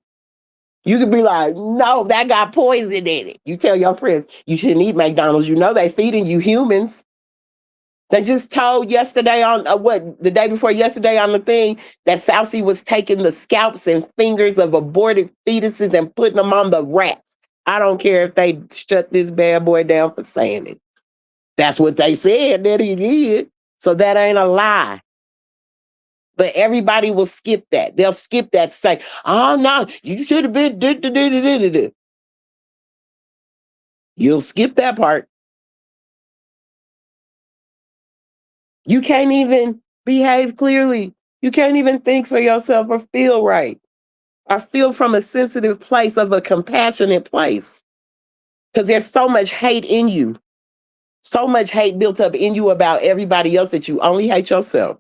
you could be like, no, that got poison in it. You tell your friends you shouldn't eat McDonald's. You know they feeding you humans. They just told yesterday on the day before yesterday on the thing that Fauci was taking the scalps and fingers of aborted fetuses and putting them on the rats. I don't care if they shut this bad boy down for saying it. That's what they said that he did. So that ain't a lie. But everybody will skip that. They'll skip that, say, oh no, you should have been. You'll skip that part. You can't even behave clearly. You can't even think for yourself or feel right. Or feel from a sensitive place of a compassionate place. Because there's so much hate in you. So much hate built up in you about everybody else that you only hate yourself.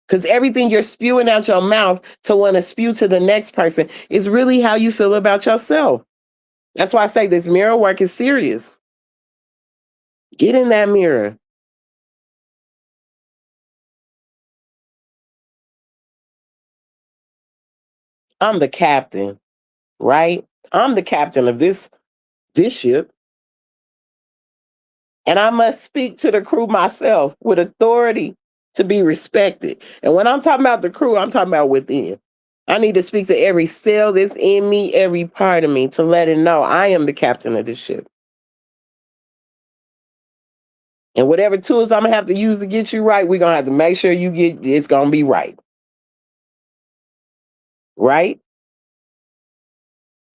Because everything you're spewing out your mouth to want to spew to the next person is really how you feel about yourself. That's why I say this mirror work is serious. Get in that mirror. I'm the captain, right? I'm the captain of this ship. And I must speak to the crew myself with authority to be respected. And when I'm talking about the crew, I'm talking about within. I need to speak to every cell that's in me, every part of me, to let it know I am the captain of this ship. And whatever tools I'm gonna have to use to get you right, we're gonna have to make sure it's gonna be right. Right?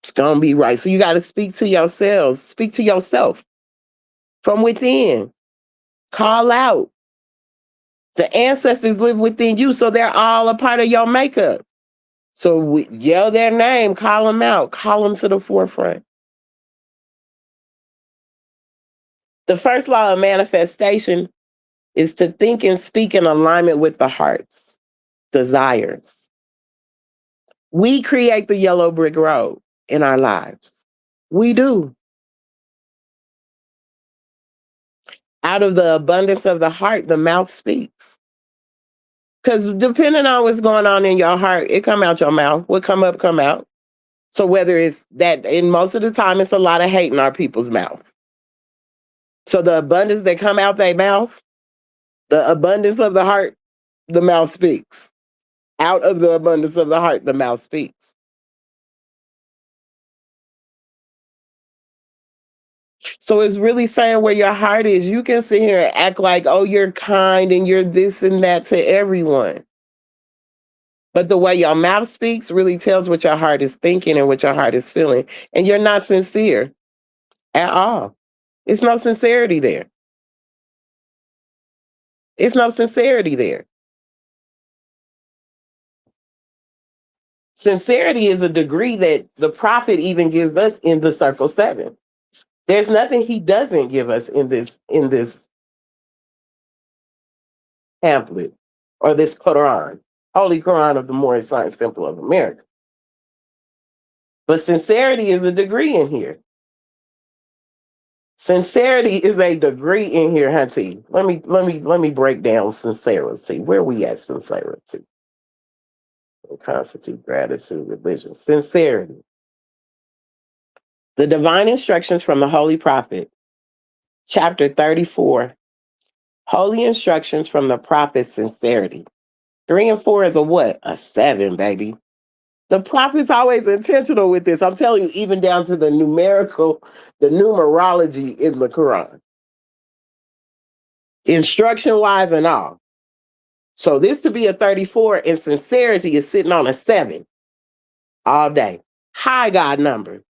It's gonna be right. So you gotta speak to yourselves, speak to yourself from within. Call out. The ancestors live within you, so they're all a part of your makeup. So yell their name, call them out, call them to the forefront. The first law of manifestation is to think and speak in alignment with the heart's desires. We create the yellow brick road in our lives. We do. Out of the abundance of the heart, the mouth speaks. Because depending on what's going on in your heart, it come out your mouth. What come up, come out. So whether it's that, and most of the time, it's a lot of hate in our people's mouth. So the abundance that come out their mouth, the abundance of the heart, the mouth speaks. Out of the abundance of the heart, the mouth speaks. So it's really saying where your heart is. You can sit here and act like, oh, you're kind and you're this and that to everyone. But the way your mouth speaks really tells what your heart is thinking and what your heart is feeling. And you're not sincere at all. It's no sincerity there. It's no sincerity there. Sincerity is a degree that the prophet even gives us in the circle 7. There's nothing he doesn't give us in this pamphlet or this Quran, Holy Quran of the Moorish Science Temple of America. But sincerity is a degree in here. Sincerity is a degree in here, Hunty. Let me break down sincerity. Where we at sincerity? Constitute gratitude, religion, sincerity. The divine instructions from the Holy Prophet, chapter 34. Holy instructions from the prophet, sincerity. 3 and 4 is a what? A 7, baby. The prophet's always intentional with this. I'm telling you, even down to the numerology in the Quran. Instruction wise and all. So this to be a 34 in sincerity is sitting on a 7 all day. High God number.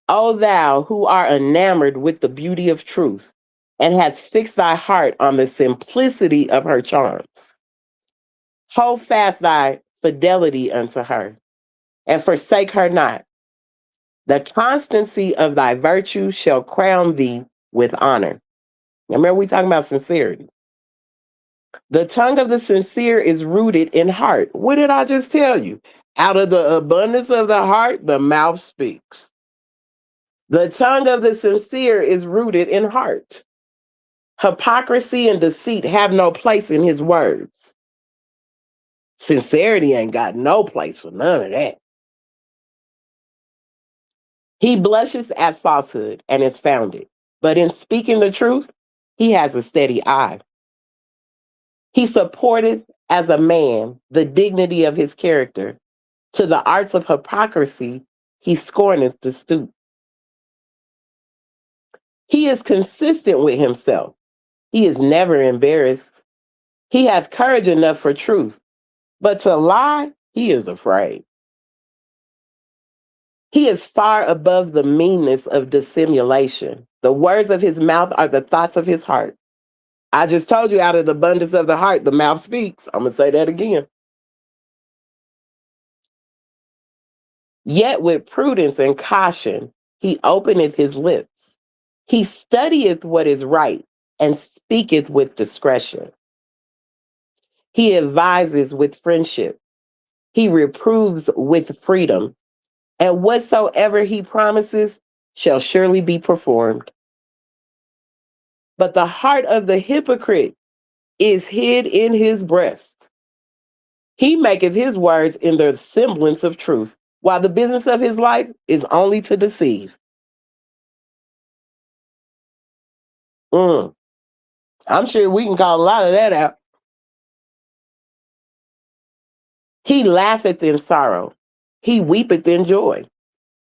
O thou who art enamored with the beauty of truth and hast fixed thy heart on the simplicity of her charms. Hold fast thy fidelity unto her and forsake her not. The constancy of thy virtue shall crown thee with honor. Remember, we talking about sincerity. The tongue of the sincere is rooted in heart. What did I just tell you? Out of the abundance of the heart, the mouth speaks. The tongue of the sincere is rooted in heart. Hypocrisy and deceit have no place in his words. Sincerity ain't got no place for none of that. He blushes at falsehood and is founded, but in speaking the truth, he has a steady eye. He supporteth as a man the dignity of his character. To the arts of hypocrisy, he scorneth to stoop. He is consistent with himself. He is never embarrassed. He hath courage enough for truth, but to lie, he is afraid. He is far above the meanness of dissimulation. The words of his mouth are the thoughts of his heart. I just told you, out of the abundance of the heart, the mouth speaks. I'm going to say that again. Yet with prudence and caution, he openeth his lips. He studieth what is right and speaketh with discretion. He advises with friendship. He reproves with freedom. And whatsoever he promises shall surely be performed. But the heart of the hypocrite is hid in his breast. He maketh his words in the semblance of truth, while the business of his life is only to deceive. Mm, I'm sure we can call a lot of that out. He laugheth in sorrow, he weepeth in joy,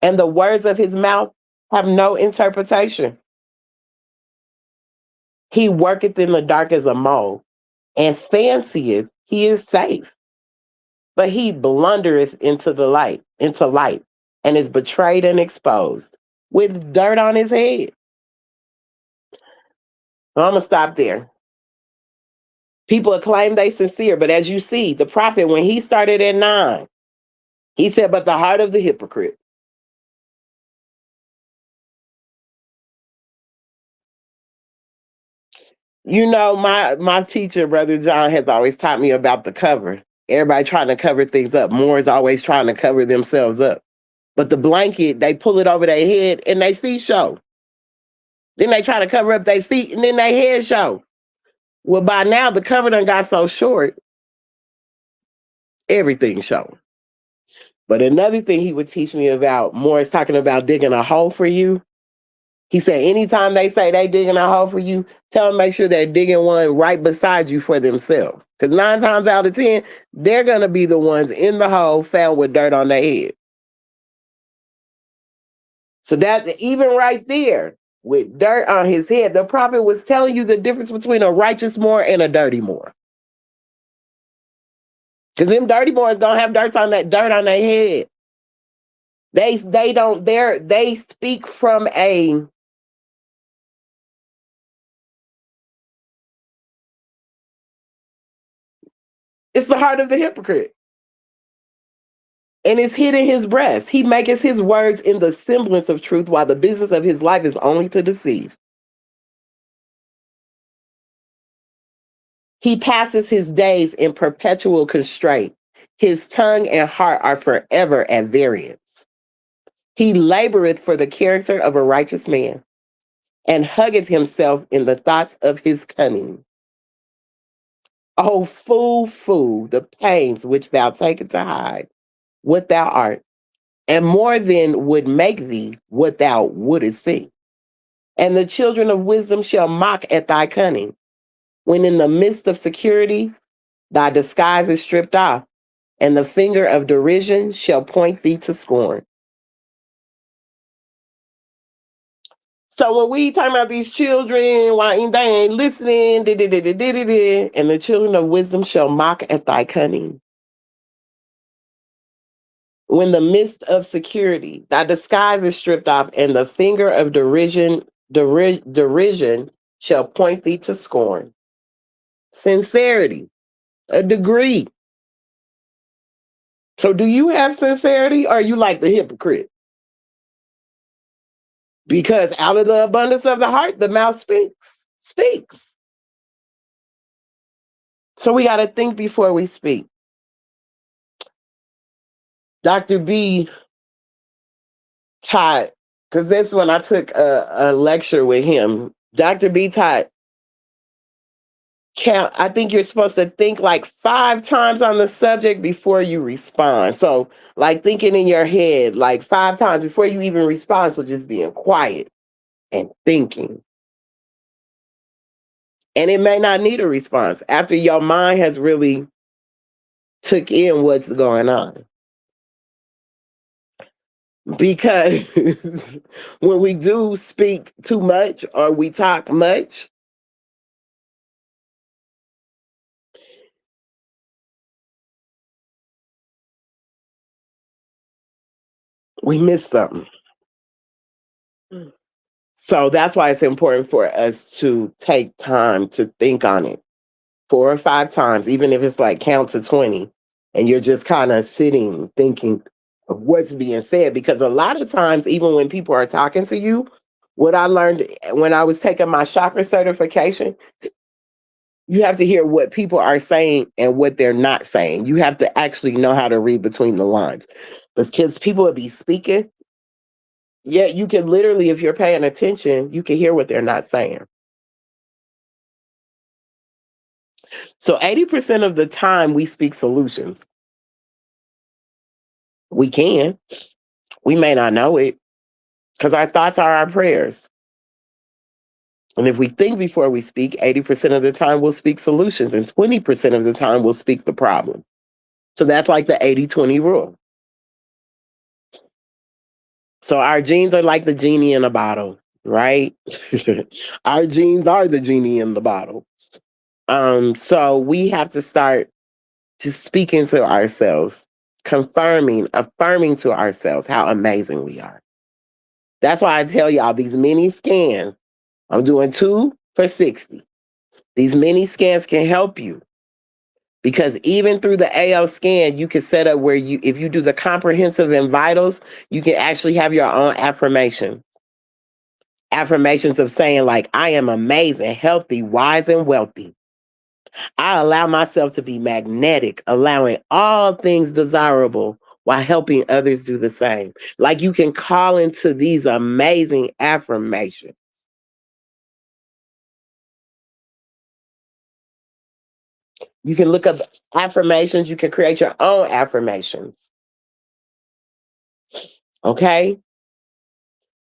and the words of his mouth have no interpretation. He worketh in the dark as a mole, and fancieth he is safe. But he blundereth into light, and is betrayed and exposed, with dirt on his head. So I'm gonna stop there. People claim they sincere, but as you see, the prophet, when he started at 9, he said, but the heart of the hypocrite. You know, my teacher, Brother John, has always taught me about the cover. Everybody trying to cover things up. More is always trying to cover themselves up. But the blanket, they pull it over their head and they feet show. Then they try to cover up their feet and then their head show. Well, by now the cover done got so short, everything's showing. But another thing he would teach me about, more is talking about digging a hole for you. He said, anytime they say they digging a hole for you, tell them make sure they're digging one right beside you for themselves. Because 9 times out of 10, they're going to be the ones in the hole found with dirt on their head. So that's even right there with dirt on his head. The prophet was telling you the difference between a righteous Moor and a dirty Moor. Because them dirty boys gonna have dirt on their head. They speak from it's the heart of the hypocrite. And it's hid in his breast. He maketh his words in the semblance of truth, while the business of his life is only to deceive. He passes his days in perpetual constraint. His tongue and heart are forever at variance. He laboreth for the character of a righteous man, and huggeth himself in the thoughts of his cunning. O fool, fool, the pains which thou takest to hide what thou art, and more than would make thee what thou wouldest see. And the children of wisdom shall mock at thy cunning, when in the midst of security thy disguise is stripped off, and the finger of derision shall point thee to scorn. So when we talking about these children, why ain't they ain't listening, and the children of wisdom shall mock at thy cunning. When the mist of security, thy disguise is stripped off, and the finger of derision shall point thee to scorn. Sincerity, a degree. So do you have sincerity, or are you like the hypocrite? Because out of the abundance of the heart, the mouth speaks. So we got to think before we speak. Dr. B taught, because that's when I took a lecture with him. Dr. B taught, I think you're supposed to think like 5 times on the subject before you respond. So, like thinking in your head like 5 times before you even respond. So, just being quiet and thinking. And it may not need a response after your mind has really took in what's going on. Because when we do speak too much or we talk much, we miss something. So that's why it's important for us to take time to think on it 4 or 5 times, even if it's like count to 20 and you're just kind of sitting thinking of what's being said. Because a lot of times, even when people are talking to you, what I learned when I was taking my chakra certification, you have to hear what people are saying and what they're not saying. You have to actually know how to read between the lines. Because people will be speaking, yet you can literally, if you're paying attention, you can hear what they're not saying. So 80% of the time we speak solutions. We can. We may not know it because our thoughts are our prayers. And if we think before we speak, 80% of the time we'll speak solutions and 20% of the time we'll speak the problem. So that's like the 80-20 rule. So our genes are like the genie in a bottle, right? Our genes are the genie in the bottle. So we have to start just speaking to ourselves, confirming, affirming to ourselves how amazing we are. That's why I tell y'all these mini scans, I'm doing 2 for 60. These mini scans can help you because even through the AO scan, you can set up where you, if you do the comprehensive and vitals, you can actually have your own affirmation. Affirmations of saying, like, I am amazing, healthy, wise, and wealthy. I allow myself to be magnetic, allowing all things desirable while helping others do the same. Like you can call into these amazing affirmations. You can look up affirmations, you can create your own affirmations. Okay?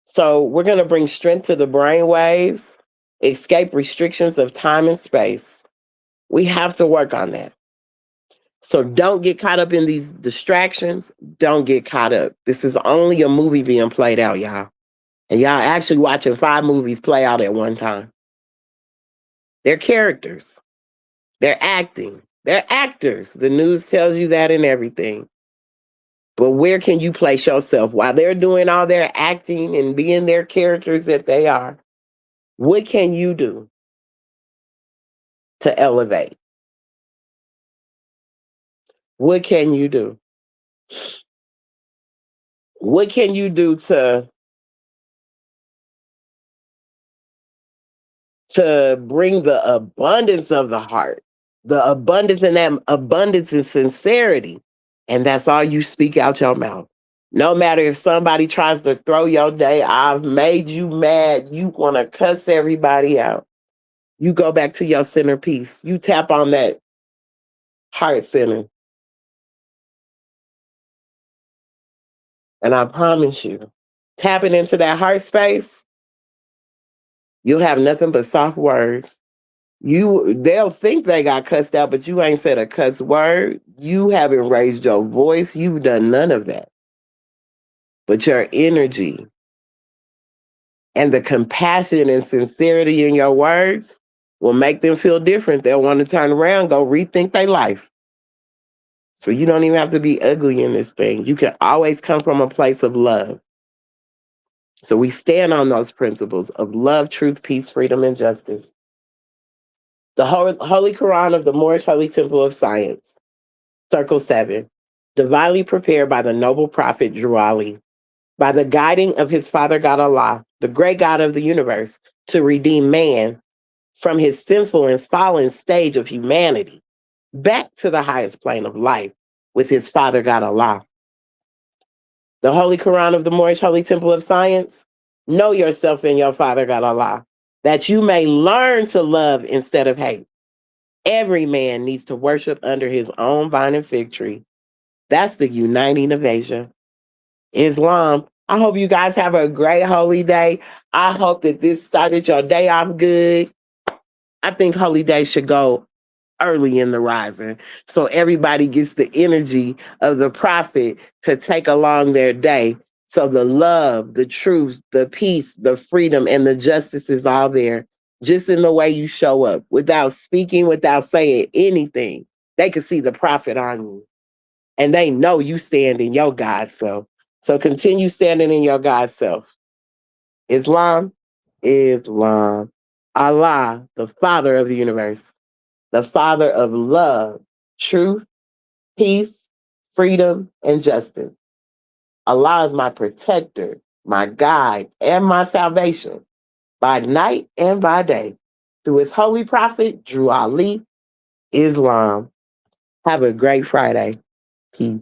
So we're going to bring strength to the brain waves, escape restrictions of time and space. We have to work on that. So don't get caught up in these distractions. Don't get caught up. This is only a movie being played out, y'all. And y'all actually watching 5 movies play out at one time. They're characters. They're acting. They're actors. The news tells you that and everything. But where can you place yourself while they're doing all their acting and being their characters that they are? What can you do to elevate? What can you do? What can you do to bring the abundance of the heart, the abundance, and that abundance and sincerity? And that's all you speak out your mouth. No matter if somebody tries to throw your day, I've made you mad, you want to cuss everybody out. You go back to your centerpiece. You tap on that heart center. And I promise you, tapping into that heart space, you'll have nothing but soft words. They'll think they got cussed out, but you ain't said a cuss word. You haven't raised your voice. You've done none of that. But your energy And the compassion and sincerity in your words will make them feel different. They'll want to turn around, go rethink their life. So you don't even have to be ugly in this thing. You can always come from a place of love. So we stand on those principles of love, truth, peace, freedom, and justice. The Holy Quran of the Moorish Holy Temple of Science, Circle 7, divinely prepared by the noble prophet Drew Ali, by the guiding of his Father God Allah, the great God of the universe, to redeem man from his sinful and fallen stage of humanity back to the highest plane of life with his Father God Allah. The Holy Quran of the Moorish Holy Temple of Science, know yourself and your Father God Allah, that you may learn to love instead of hate. Every man needs to worship under his own vine and fig tree. That's the uniting of Asia. Islam. I hope you guys have a great holy day. I hope that this started your day off good. I think holy days should go early in the rising so everybody gets the energy of the prophet to take along their day. So the love, the truth, the peace, the freedom, and the justice is all there just in the way you show up without speaking, without saying anything. They can see the prophet on you and they know you stand in your God self. So continue standing in your God self. Islam, Islam. Allah, the Father of the universe, the Father of love, truth, peace, freedom, and justice. Allah is my protector, my guide, and my salvation by night and by day. Through his holy prophet, Drew Ali, Islam. Have a great Friday. Peace.